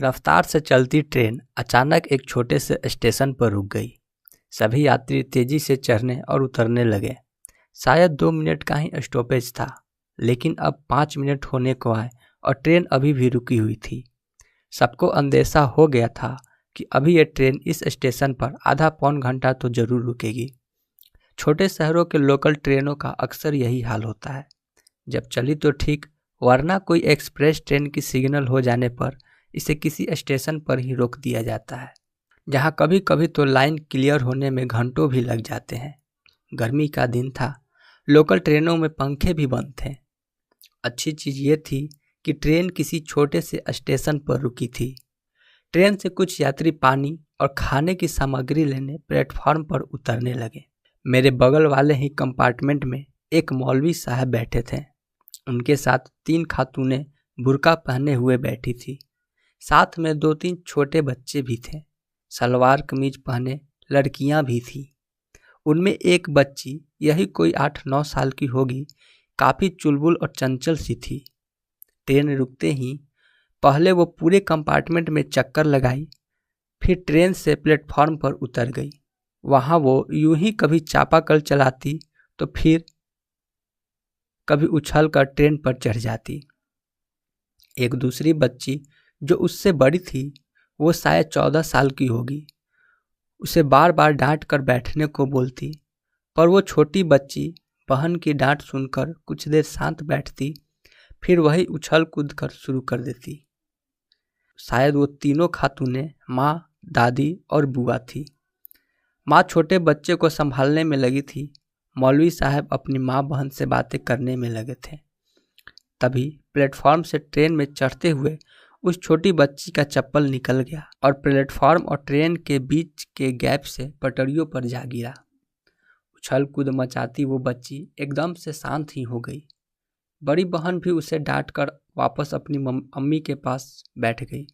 रफ्तार से चलती ट्रेन अचानक एक छोटे से स्टेशन पर रुक गई। सभी यात्री तेजी से चढ़ने और उतरने लगे। शायद 2 मिनट का ही स्टॉपेज था, लेकिन अब 5 मिनट होने को आए और ट्रेन अभी भी रुकी हुई थी। सबको अंदेशा हो गया था कि अभी ये ट्रेन इस स्टेशन पर आधा पौन घंटा तो जरूर रुकेगी। छोटे शहरों के लोकल ट्रेनों का अक्सर यही हाल होता है। जब चली तो ठीक, वरना कोई एक्सप्रेस ट्रेन की सिग्नल हो जाने पर इसे किसी स्टेशन पर ही रोक दिया जाता है, जहां कभी कभी तो लाइन क्लियर होने में घंटों भी लग जाते हैं। गर्मी का दिन था, लोकल ट्रेनों में पंखे भी बंद थे। अच्छी चीज़ ये थी कि ट्रेन किसी छोटे से स्टेशन पर रुकी थी। ट्रेन से कुछ यात्री पानी और खाने की सामग्री लेने प्लेटफॉर्म पर उतरने लगे। मेरे बगल वाले ही कंपार्टमेंट में एक मौलवी साहब बैठे थे। उनके साथ 3 खातूनें बुर्का पहने हुए बैठी थी। साथ में 2-3 छोटे बच्चे भी थे। सलवार कमीज पहने लड़कियां भी थी। उनमें एक बच्ची, यही कोई 8-9 साल की होगी, काफ़ी चुलबुल और चंचल सी थी। ट्रेन रुकते ही पहले वो पूरे कंपार्टमेंट में चक्कर लगाई, फिर ट्रेन से प्लेटफॉर्म पर उतर गई। वहाँ वो यूं ही कभी चापाकल चलाती तो फिर कभी उछल कर ट्रेन पर चढ़ जाती। एक दूसरी बच्ची जो उससे बड़ी थी, वो शायद 14 साल की होगी, उसे बार बार डांट कर बैठने को बोलती, पर वो छोटी बच्ची बहन की डांट सुनकर कुछ देर शांत बैठती, फिर वही उछल कूद कर शुरू कर देती। शायद वो तीनों खातूनें माँ, दादी और बुआ थी। माँ छोटे बच्चे को संभालने में लगी थी। मौलवी साहब अपनी माँ बहन से बातें करने में लगे थे। तभी प्लेटफॉर्म से ट्रेन में चढ़ते हुए उस छोटी बच्ची का चप्पल निकल गया और प्लेटफॉर्म और ट्रेन के बीच के गैप से पटरियों पर जा गिरा। उछल कूद मचाती वो बच्ची एकदम से शांत ही हो गई। बड़ी बहन भी उसे डांट कर वापस अपनी अम्मी के पास बैठ गई।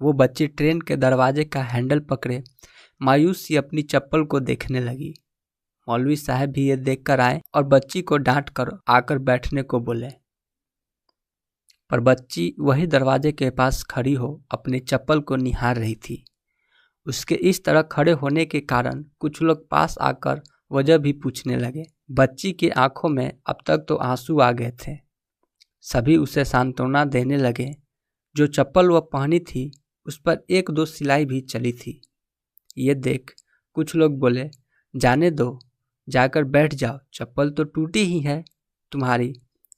वो बच्ची ट्रेन के दरवाजे का हैंडल पकड़े मायूस सी अपनी चप्पल को देखने लगी। मौलवी साहब भी ये देखकर आए और बच्ची को डांट कर आकर बैठने को बोले, पर बच्ची वही दरवाजे के पास खड़ी हो अपनी चप्पल को निहार रही थी। उसके इस तरह खड़े होने के कारण कुछ लोग पास आकर वजह भी पूछने लगे। बच्ची की आंखों में अब तक तो आंसू आ गए थे। सभी उसे सांत्वना देने लगे। जो चप्पल वह पहनी थी उस पर 1-2 सिलाई भी चली थी। ये देख कुछ लोग बोले, जाने दो, जाकर बैठ जाओ, चप्पल तो टूटी ही है तुम्हारी,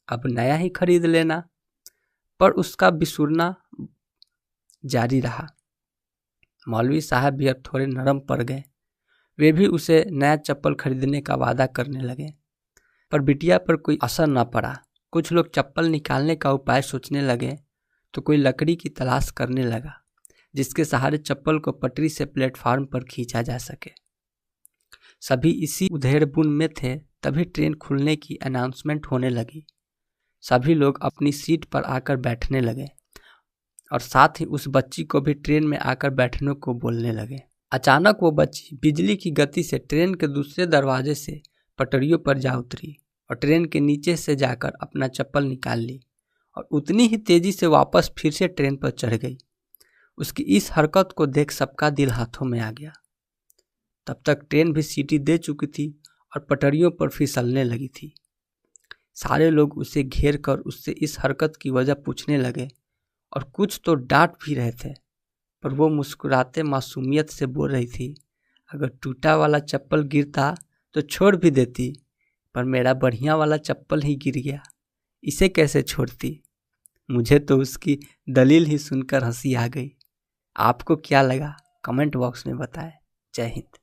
अब नया ही खरीद लेना। पर उसका बिसुरना जारी रहा। मौलवी साहब भी अब थोड़े नरम पड़ गए। वे भी उसे नया चप्पल खरीदने का वादा करने लगे, पर बिटिया पर कोई असर न पड़ा। कुछ लोग चप्पल निकालने का उपाय सोचने लगे तो कोई लकड़ी की तलाश करने लगा, जिसके सहारे चप्पल को पटरी से प्लेटफार्म पर खींचा जा सके। सभी इसी उधेड़बुन में थे, तभी ट्रेन खुलने की अनाउंसमेंट होने लगी। सभी लोग अपनी सीट पर आकर बैठने लगे और साथ ही उस बच्ची को भी ट्रेन में आकर बैठने को बोलने लगे। अचानक वो बच्ची बिजली की गति से ट्रेन के दूसरे दरवाजे से पटरियों पर जा उतरी और ट्रेन के नीचे से जाकर अपना चप्पल निकाल ली और उतनी ही तेजी से वापस फिर से ट्रेन पर चढ़ गई। उसकी इस हरकत को देख सबका दिल हाथों में आ गया। तब तक ट्रेन भी सीटी दे चुकी थी और पटरियों पर फिसलने लगी थी। सारे लोग उसे घेर कर उससे इस हरकत की वजह पूछने लगे और कुछ तो डांट भी रहे थे, पर वो मुस्कुराते मासूमियत से बोल रही थी, अगर टूटा वाला चप्पल गिरता तो छोड़ भी देती, पर मेरा बढ़िया वाला चप्पल ही गिर गया, इसे कैसे छोड़ती। मुझे तो उसकी दलील ही सुनकर हंसी आ गई। आपको क्या लगा कमेंट बॉक्स में बताएं। जय हिंद।